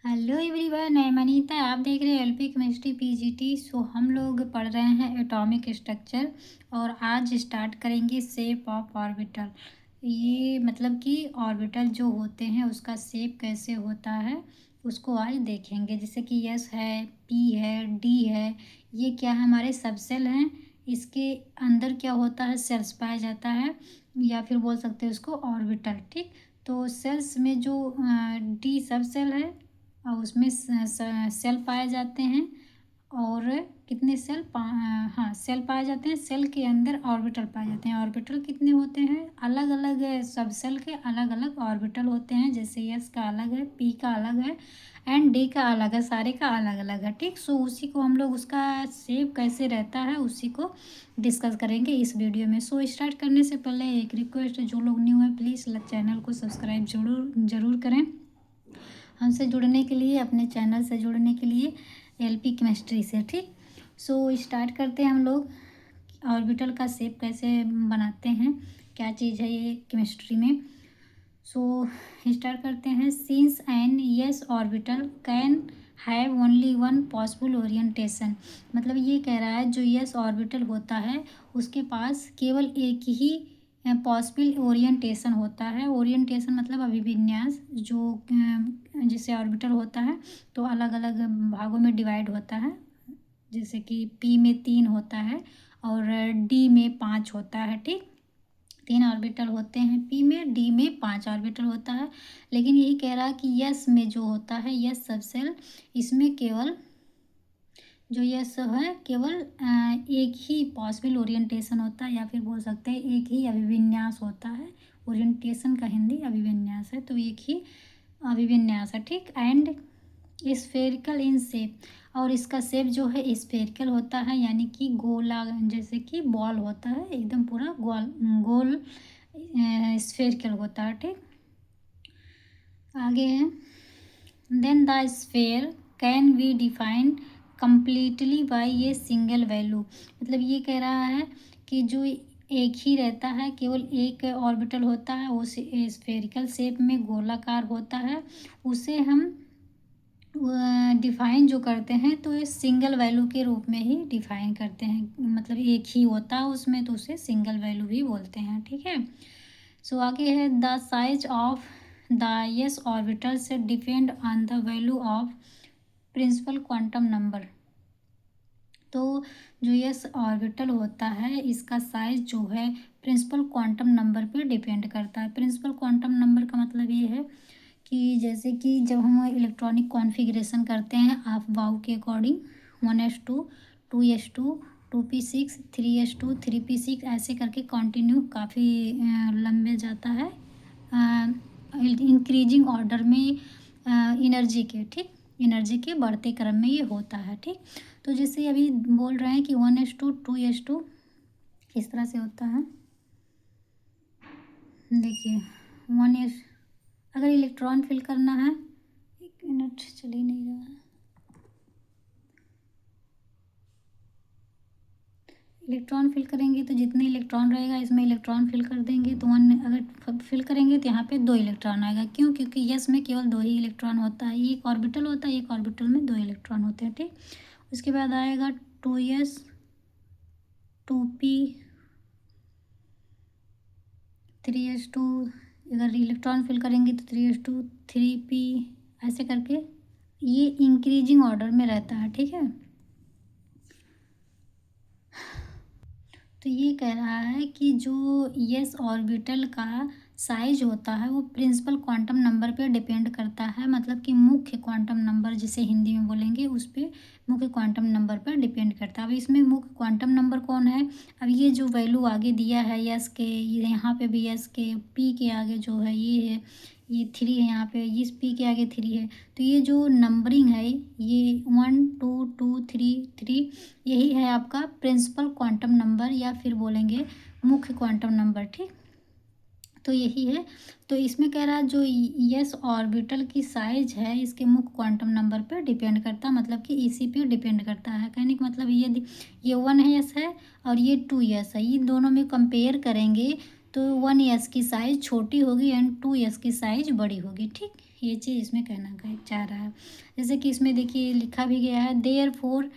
Hello everyone, मैं मनीता। आप देख रहे हैं एलपी केमिस्ट्री पीजीटी। हम लोग पढ़ रहे हैं एटॉमिक स्ट्रक्चर और आज स्टार्ट करेंगे शेप ऑफ ऑर्बिटल। ये मतलब कि ऑर्बिटल जो होते हैं उसका शेप कैसे होता है उसको आज देखेंगे। जैसे कि एस है, पी है, डी है, ये क्या है, हमारे सब सेल हैं। इसके अंदर क्या होता है, सेल्स पाया जाता है या फिर बोल सकते हैं उसको ऑर्बिटल। ठीक, तो सेल्स में जो डी सब सेल है और उसमें सेल पाए जाते हैं। और कितने सेल हाँ, सेल पाए जाते हैं। सेल के अंदर ऑर्बिटल पाए जाते हैं। ऑर्बिटल कितने होते हैं, अलग अलग सब सेल के अलग अलग ऑर्बिटल होते हैं। जैसे एस का अलग है, पी का अलग है एंड डी का अलग है, सारे का अलग अलग है। ठीक, सो उसी को हम लोग उसका शेप कैसे रहता है उसी को डिस्कस करेंगे इस वीडियो में। सो स्टार्ट करने से पहले एक रिक्वेस्ट है, जो लोग न्यू है प्लीज़ चैनल को सब्सक्राइब जरूर करें। हमसे जुड़ने के लिए, अपने चैनल से जुड़ने के लिए एलपी केमिस्ट्री से। ठीक, सो स्टार्ट करते हैं हम लोग। ऑर्बिटल का शेप कैसे बनाते हैं, क्या चीज़ है ये केमिस्ट्री में। सो स्टार्ट करते हैं। Since an s orbital can have only one possible orientation. मतलब ये कह रहा है जो यस ऑर्बिटल होता है उसके पास केवल एक ही पॉसिबल ओरिएंटेशन होता है। ओरिएंटेशन मतलब अभिविन्यास, जो जिससे ऑर्बिटल होता है तो अलग अलग भागों में डिवाइड होता है। जैसे कि पी में 3 होता है और डी में 5 होता है। ठीक, 3 ऑर्बिटल होते हैं पी में, डी में 5 ऑर्बिटल होता है। लेकिन यही कह रहा है कि यस में जो होता है, यस सबसेल, इसमें केवल जो यस है केवल एक ही पॉसिबल ओरिएंटेशन होता है, या फिर बोल सकते हैं एक ही अभिविन्यास होता है। ओरिएंटेशन का हिंदी अभिविन्यास है, तो एक ही अभिविन्यास है। ठीक, एंड स्फेरिकल इन शेप, और इसका शेप जो है स्फेरिकल होता है, यानी कि गोला, जैसे कि बॉल होता है, एकदम पूरा गोल गोल स्फेरिकल होता है। ठीक, आगे है। Then the sphere can be defined completely by ये सिंगल वैल्यू। मतलब ये कह रहा है कि जो एक ही रहता है, केवल एक ऑर्बिटल होता है, वो स्फेरिकल शेप में गोलाकार होता है, उसे हम डिफाइन जो करते हैं तो ये सिंगल वैल्यू के रूप में ही डिफाइन करते हैं। मतलब एक ही होता है उसमें, तो उसे सिंगल वैल्यू भी बोलते हैं। ठीक है, सो आगे है। The size of the s orbital से depend on the value of principal quantum number. तो जो यस ऑर्बिटल होता है इसका साइज जो है प्रिंसिपल क्वांटम नंबर पे डिपेंड करता है। प्रिंसिपल क्वांटम नंबर का मतलब ये है कि जैसे कि जब हम इलेक्ट्रॉनिक कॉन्फ़िगरेशन करते हैं आप वाव के according, 1s2 2s2 2p6 3s2 3p6 ऐसे करके कंटिन्यू काफ़ी लंबे जाता है इंक्रीजिंग ऑर्डर में एनर्जी के। ठीक, एनर्जी के बढ़ते क्रम में ये होता है। ठीक, तो जैसे अभी बोल रहे हैं कि 1s2 2s2 इस तरह से होता है। देखिए 1s, अगर इलेक्ट्रॉन फिल करना है, 1 मिनट चल ही नहीं रहा है। इलेक्ट्रॉन फिल करेंगे तो जितने इलेक्ट्रॉन रहेगा इसमें इलेक्ट्रॉन फिल कर देंगे तो 1, अगर फिल करेंगे तो यहाँ पे 2 इलेक्ट्रॉन आएगा। क्यों? क्योंकि यस में केवल 2 ही इलेक्ट्रॉन होता है। एक ऑर्बिटल होता है, एक ऑर्बिटल में 2 इलेक्ट्रॉन होते हैं। ठीक, उसके बाद आएगा 2s 2p 3s2, अगर इलेक्ट्रॉन फिल करेंगे तो 3s2 3p, ऐसे करके ये इंक्रीजिंग ऑर्डर में रहता है। ठीक है, तो ये कह रहा है कि जो यस ऑर्बिटल का साइज होता है वो प्रिंसिपल क्वांटम नंबर पे डिपेंड करता है। मतलब कि मुख्य क्वांटम नंबर जिसे हिंदी में बोलेंगे उस पर, मुख्य क्वांटम नंबर पर डिपेंड करता है। अब इसमें मुख्य क्वांटम नंबर कौन है? अब ये जो वैल्यू आगे दिया है यस के, यहाँ पे भी यस के, पी के आगे जो है ये है, ये 3 है, यहाँ पे इस पी के आगे 3 है। तो ये जो नंबरिंग है ये 1 2 2 3 3, यही है आपका प्रिंसिपल क्वांटम नंबर या फिर बोलेंगे मुख्य क्वांटम नंबर। ठीक, तो यही है। तो इसमें कह रहा है जो यस ऑर्बिटल की साइज है इसके मुख्य क्वांटम नंबर पर डिपेंड करता है। मतलब कि इसी पे डिपेंड करता है। कहने का मतलब ये 1 यस है और ये 2 यस है, ये दोनों में कंपेयर करेंगे तो 1 यस की साइज़ छोटी होगी एंड 2 यस की साइज़ बड़ी होगी। ठीक, ये चीज़ इसमें कहना चाह रहा है। जैसे कि इसमें देखिए लिखा भी गया है, therefore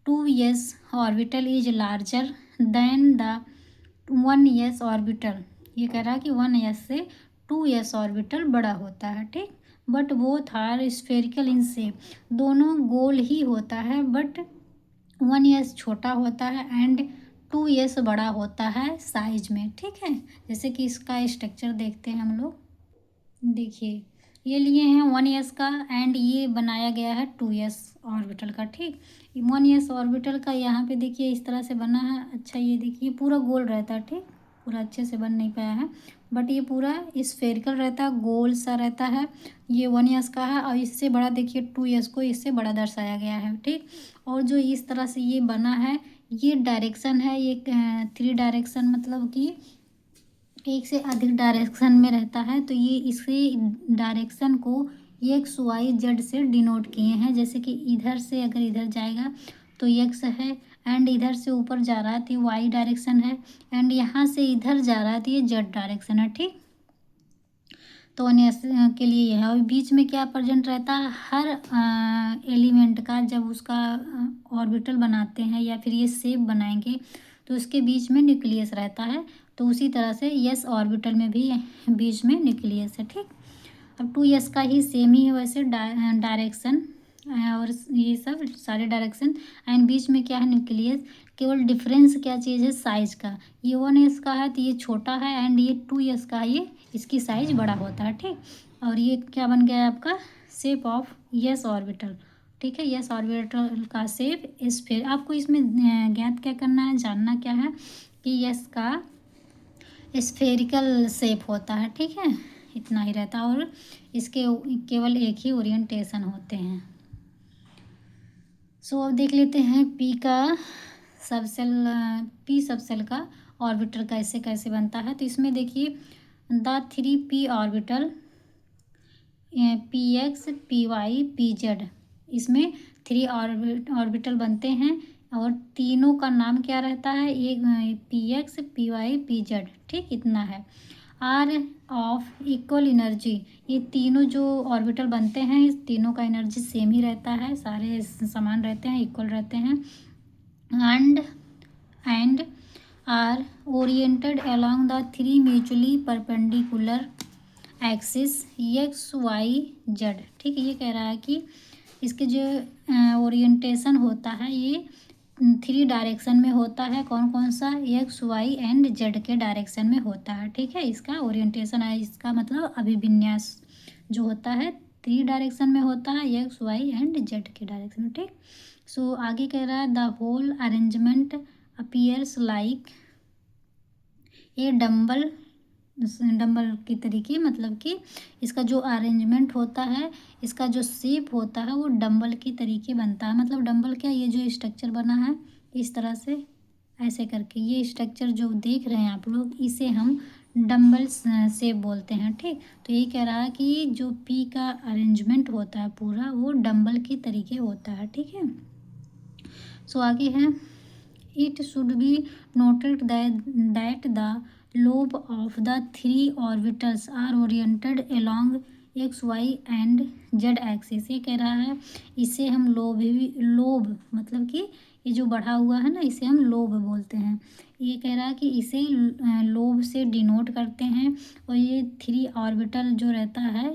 2s orbital is larger than the 1s orbital. ये कह रहा है कि 1s से 2s ऑर्बिटल बड़ा होता है, ठीक। But both are spherical in shape, दोनों गोल ही होता है, बट 1s छोटा होता है एंड 2s बड़ा होता है साइज में, ठीक है। जैसे कि इसका स्ट्रक्चर देखते हैं हम लोग। देखिए ये लिए हैं 1s का एंड ये बनाया गया है 2s ऑर्बिटल का, ठीक। 1s ऑर्बिटल का यहाँ पे देखिए इस तरह से बना है। अच्छा ये देखिए पूरा गोल रहता है, ठीक। पूरा अच्छे से बन नहीं पाया है, बट ये पूरा स्फेरिकल रहता है, गोल सा रहता है। ये 1s का है और इससे बड़ा देखिए 2s को इससे बड़ा दर्शाया गया है, ठीक। और जो इस तरह से ये बना है, ये डायरेक्शन है, ये 3 डायरेक्शन मतलब कि एक से अधिक डायरेक्शन में रहता है। तो ये इसे डायरेक्शन को एक्स वाई जेड से डिनोट किए हैं। जैसे कि इधर से अगर इधर जाएगा तो एक्स है, एंड इधर से ऊपर जा रहा है तो ये वाई डायरेक्शन है, एंड यहाँ से इधर जा रहा है तो ये जेड डायरेक्शन है, ठीक। तो के लिए यह है। और बीच में क्या प्रेजेंट रहता है, हर एलिमेंट का जब उसका ऑर्बिटल बनाते हैं या फिर ये शेप बनाएंगे तो उसके बीच में न्यूक्लियस रहता है। तो उसी तरह से यस ऑर्बिटल में भी बीच में न्यूक्लियस है, ठीक। अब 2s का ही सेम ही है वैसे डायरेक्शन और ये सब सारे डायरेक्शन, एंड बीच में क्या है न्यूक्लियस। केवल डिफरेंस क्या चीज़ है, साइज का। ये 1s का है तो ये छोटा है, एंड ये 2s का है, ये इसकी साइज बड़ा होता है, ठीक। और ये क्या बन गया है आपका शेप ऑफ यस ऑर्बिटल, ठीक है। यस ऑर्बिटल का शेप स्फीयर। आपको इसमें ज्ञात क्या करना है, जानना क्या है कि यस का स्फेरिकल शेप होता है, ठीक है। इतना ही रहता है और इसके केवल एक ही ओरिएंटेशन होते हैं। सो अब देख लेते हैं पी सबसेल का ऑर्बिटल कैसे कैसे बनता है। तो इसमें देखिए the 3p orbital px py pz, इसमें 3 ऑर्बिटल बनते हैं और तीनों का नाम क्या रहता है, एक px py pz, ठीक। इतना है। आर ऑफ इक्वल एनर्जी, ये तीनों जो ऑर्बिटल बनते हैं इस तीनों का एनर्जी सेम ही रहता है, सारे समान रहते हैं, इक्वल रहते हैं। And are oriented along the 3 mutually perpendicular axis x y z, ठीक। ये कह रहा है कि इसके जो ओरिएंटेशन होता है ये 3 डायरेक्शन में होता है। कौन कौन सा, एक्स वाई एंड जेड के डायरेक्शन में होता है, ठीक है। इसका ओरिएंटेशन है, इसका मतलब अभिविन्यास जो होता है 3 डायरेक्शन में होता है, एक्स वाई एंड जेड के डायरेक्शन में, ठीक। सो आगे कह रहा है the whole arrangement appears like a dumbbell की तरीके, मतलब कि इसका जो अरेंजमेंट होता है, इसका जो शेप होता है वो डंबल की तरीके बनता है। मतलब डंबल क्या, ये जो स्ट्रक्चर बना है इस तरह से ऐसे करके, ये स्ट्रक्चर जो देख रहे हैं आप लोग इसे हम डंबल शेप बोलते हैं, ठीक। तो ये कह रहा है कि जो पी का अरेंजमेंट होता है पूरा वो डंबल की तरीके होता है, ठीक है। सो आगे है it should be noted that the lobe of the 3 orbitals are oriented along x y and z axis. ये कह रहा है इसे हम लोब मतलब कि ये जो बढ़ा हुआ है ना इसे हम लोब बोलते हैं। ये कह रहा है कि इसे लोब से डिनोट करते हैं और ये 3 ऑर्बिटल जो रहता है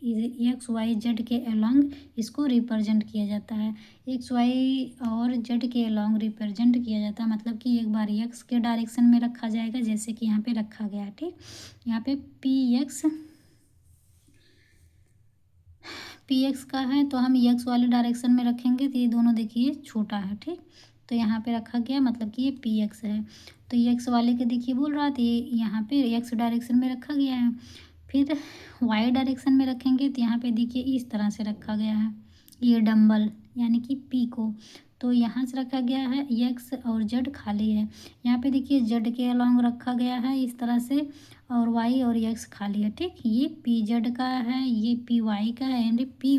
एक्स वाई जेड के अलोंग इसको रिप्रेजेंट किया जाता है। एक्स वाई और जेड के अलोंग रिप्रेजेंट किया जाता है, मतलब कि एक बार एक्स के डायरेक्शन में रखा जाएगा जैसे कि यहाँ पे रखा गया है, ठीक। यहाँ पे पी एक्स का है तो हम एक्स वाले डायरेक्शन में रखेंगे तो ये दोनों देखिए छोटा है, ठीक। तो यहाँ पे रखा गया मतलब कि ये पी एक्स है। तो एक्स वाले के देखिए बोल रहा था ये यहाँ पे एक्स डायरेक्शन में रखा गया है। फिर वाई डायरेक्शन में रखेंगे तो यहाँ पे देखिए इस तरह से रखा गया है ये डंबल यानी कि पी को। तो यहाँ से रखा गया है एक्स और जेड खाली है। यहाँ पे देखिए जेड के अलोंग रखा गया है इस तरह से और वाई और एक्स खाली है, ठीक। ये पी जेड का है, ये पी वाई का है एंड पी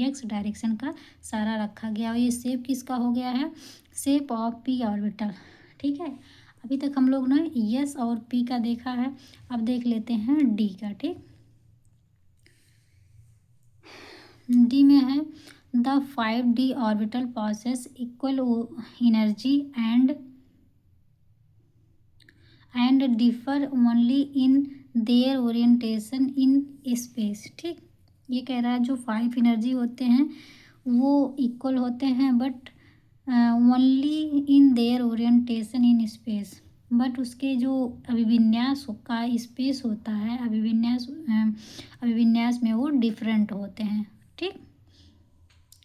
एक्स डायरेक्शन का सारा रखा गया। और ये शेप किसका हो गया है, शेप ऑफ पी ऑर्बिटल, ठीक है। अभी तक हम लोग ने यस और पी का देखा है, अब देख लेते हैं डी का, ठीक। डी में है the 5D orbital possesses equal energy and differ only in their orientation in space. ठीक, ये कह रहा है जो 5 एनर्जी होते हैं वो इक्वल होते हैं but only in their orientation in space, but उसके जो अभिविन्यास का स्पेस होता है, अभिविन्यास में वो डिफरेंट होते हैं। ठीक,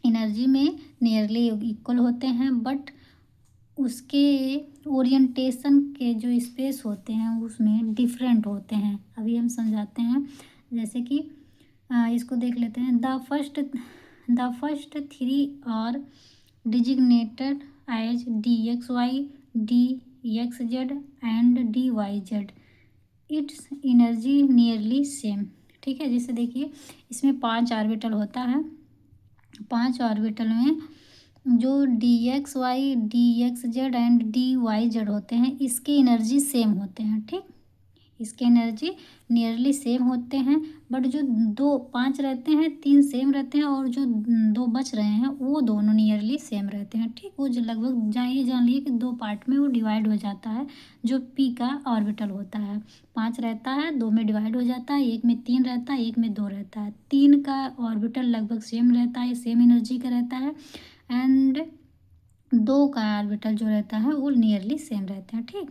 एनर्जी में नियरली इक्वल होते हैं बट उसके ओरिएंटेशन के जो स्पेस होते हैं उसमें डिफरेंट होते हैं। अभी हम समझाते हैं, जैसे कि इसको देख लेते हैं। The first 3 are designated as DXY, DXZ and DYZ। Its energy nearly same. ठीक है, जैसे देखिए इसमें 5 ऑर्बिटल होता है, 5 ऑर्बिटल में जो DXY, DXZ एंड DYZ होते हैं इसके एनर्जी सेम होते हैं। ठीक, इसके एनर्जी नियरली सेम होते हैं बट जो 5 रहते हैं 3 सेम रहते हैं और जो 2 बच रहे हैं वो दोनों नियरली सेम रहते हैं। ठीक, वो जो लगभग जान लिए कि 2 पार्ट में वो डिवाइड हो जाता है। जो P का ऑर्बिटल होता है 5 रहता है, 2 में डिवाइड हो जाता है, एक में 3 रहता है, एक में 2 रहता है। 3 का ऑर्बिटल लगभग सेम रहता है, सेम एनर्जी का रहता है एंड 2 का ऑर्बिटल जो रहता है वो नियरली सेम रहते हैं। ठीक,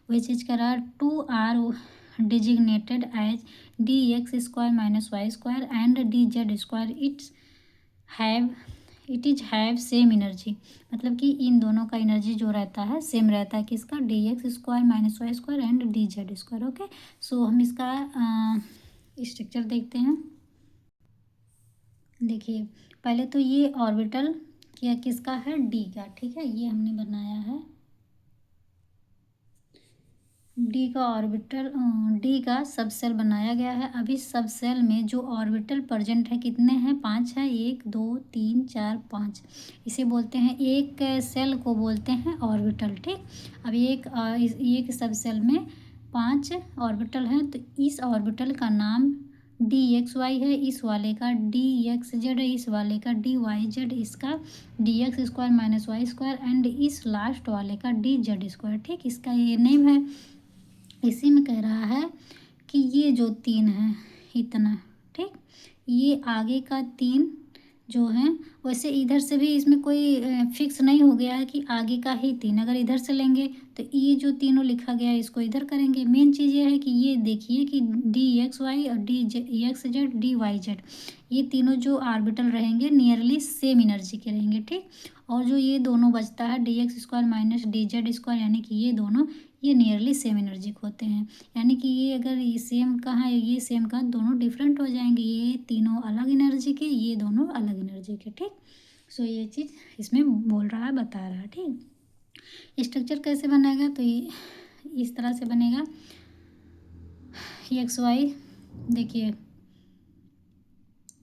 वही चीज़ कर रहा है। 2 are designated as DX² - Y² and DZ²। It is have same energy, मतलब कि इन दोनों का एनर्जी जो रहता है सेम रहता है। किसका? DX² - Y² and DZ²। Okay, सो हम इसका स्ट्रक्चर देखते हैं। देखिए पहले तो ये ऑर्बिटल किसका है? डी का। ठीक है, ये हमने बनाया है डी का ऑर्बिटल, डी का सबसेल बनाया गया है। अभी सबसेल में जो ऑर्बिटल प्रेजेंट है कितने हैं? 5 है। 1 2 3 4 5, इसे बोलते हैं, एक सेल को बोलते हैं ऑर्बिटल। ठीक, अब एक सबसेल में 5 ऑर्बिटल हैं तो इस ऑर्बिटल का नाम DXY है, इस वाले का DXZ है, इस वाले का DYZ, इसका DX² - Y² एंड इस लास्ट वाले का DZ²। ठीक, इसका ये नेम है। इसी में कह रहा है कि ये जो 3 है इतना, ठीक, ये आगे का 3 जो है, वैसे इधर से भी इसमें कोई फिक्स नहीं हो गया है कि आगे का ही 3, अगर इधर से लेंगे तो ये जो तीनों लिखा गया है इसको इधर करेंगे। मेन चीज़ ये है कि ये देखिए कि DXY और DXZ DYZ ये तीनों जो ऑर्बिटल रहेंगे नियरली सेम एनर्जी के रहेंगे। ठीक, और जो ये दोनों बचता है DX² - DZ², यानी कि ये दोनों ये नियरली सेम एनर्जी के होते हैं। यानी कि ये अगर ये सेम का है, ये सेम का, दोनों डिफरेंट हो जाएंगे। ये तीनों अलग एनर्जी के, ये दोनों अलग एनर्जी के। ठीक, सो ये चीज़ इसमें बोल रहा है, बता रहा है। ठीक, स्ट्रक्चर कैसे बनेगा? तो ये इस तरह से बनेगा। XY देखिए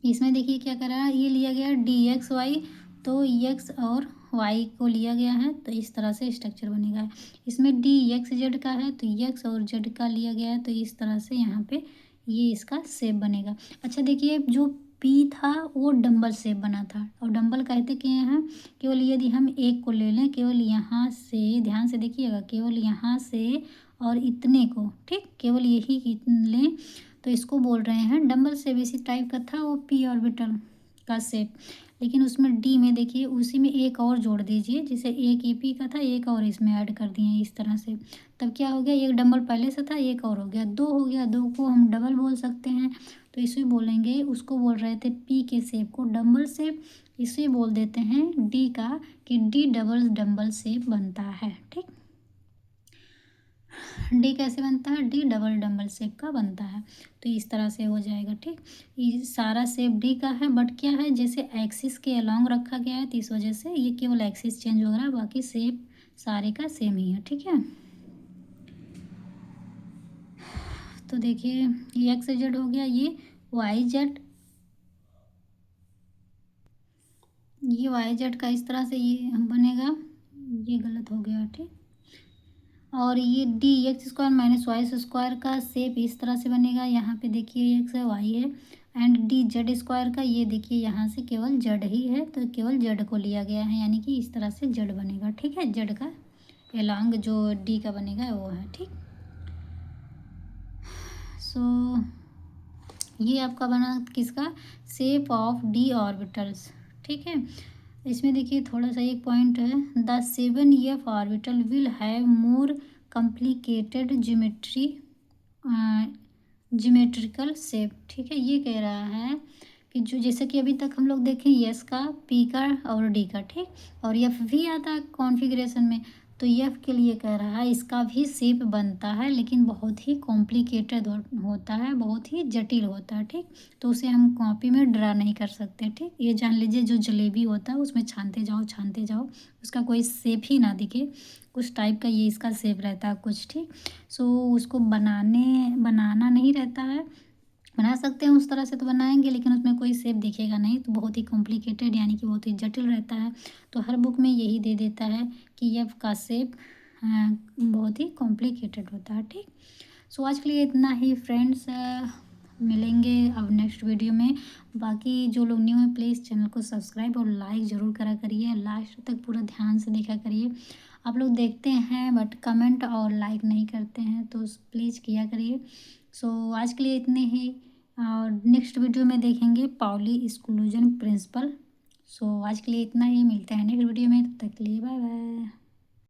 इसमें देखिए क्या कर रहा है, ये लिया गया DXY, तो X और Y को लिया गया है तो इस तरह से स्ट्रक्चर बनेगा। इसमें DXZ का है तो X और Z का लिया गया है तो इस तरह से यहाँ पे ये इसका शेप बनेगा। अच्छा देखिए, जो P था वो डंबल शेप बना था, और डंबल कहते क्या हैं? केवल यदि हम एक को ले लें, केवल यहाँ से, ध्यान से देखिएगा, केवल यहाँ से और इतने को, ठीक, केवल यही लें तो इसको बोल रहे हैं डंबल शेप। इसी टाइप का था वो P ऑर्बिटल का शेप, लेकिन उसमें D में देखिए उसी में एक और जोड़ दीजिए, जैसे एक ये P का था, एक और इसमें ऐड कर दिए इस तरह से, तब क्या हो गया? एक डंबल पहले से था, एक और हो गया, 2 हो गया। 2 को हम डबल बोल सकते हैं तो इसे बोलेंगे, उसको बोल रहे थे P के शेप को डंबल शेप, इसे बोल देते हैं D का कि D डबल डंबल शेप बनता है। ठीक, डी कैसे बनता है? डी डबल डंबल शेप का बनता है, तो इस तरह से हो जाएगा। ठीक, ये सारा शेप डी का है बट क्या है, जैसे एक्सिस के अलोंग रखा गया है तो इस वजह से ये केवल एक्सिस चेंज हो रहा है, बाकी शेप सारे का सेम ही है। ठीक है, तो देखिए ये XZ हो गया, ये YZ, ये YZ का इस तरह से ये बनेगा, ये गलत हो गया। ठीक, और ये DX² - Y² का शेप इस तरह से बनेगा। यहाँ पे देखिए X है, Y है, एंड डी जेड स्क्वायर का, ये देखिए यहाँ से केवल जेड ही है तो केवल जेड को लिया गया है, यानी कि इस तरह से जेड बनेगा। ठीक है, जेड का एलॉन्ग जो डी का बनेगा वो है। ठीक, सो ये आपका बना किसका, शेप ऑफ डी ऑर्बिटल्स। ठीक है, इसमें देखिए थोड़ा सा एक पॉइंट है, the 7F orbital will have more complicated geometrical shape. ठीक है, ये कह रहा है कि जो जैसे कि अभी तक हम लोग देखें यस का, पी का और डी का, ठीक, और एफ भी आता है कॉन्फ़िगरेशन में, तो एफ के लिए कह रहा है इसका भी शेप बनता है लेकिन बहुत ही कॉम्प्लिकेटेड होता है, बहुत ही जटिल होता है। ठीक, तो उसे हम कॉपी में ड्रा नहीं कर सकते। ठीक, ये जान लीजिए जो जलेबी होता है उसमें छानते जाओ उसका कोई शेप ही ना दिखे, उस टाइप का ये इसका शेप रहता है कुछ। ठीक, सो उसको बनाना नहीं रहता है, बना सकते हैं उस तरह से तो बनाएंगे लेकिन उसमें कोई शेप दिखेगा नहीं, तो बहुत ही कॉम्प्लिकेटेड यानी कि बहुत ही जटिल रहता है। तो हर बुक में यही दे देता है कि एफ का शेप बहुत ही कॉम्प्लिकेटेड होता है। ठीक, सो आज के लिए इतना ही फ्रेंड्स, मिलेंगे अब नेक्स्ट वीडियो में। बाकी जो लोग न्यू हैं प्लीज़ चैनल को सब्सक्राइब और लाइक ज़रूर करा करिए, लास्ट तक पूरा ध्यान से देखा करिए। आप लोग देखते हैं बट कमेंट और लाइक नहीं करते हैं, तो प्लीज़ किया करिए। सो आज के लिए इतने ही, और नेक्स्ट वीडियो में देखेंगे पाउली एक्सक्लूजन प्रिंसिपल। सो आज के लिए इतना ही, मिलते हैं नेक्स्ट वीडियो में, तब तक के लिए बाय बाय।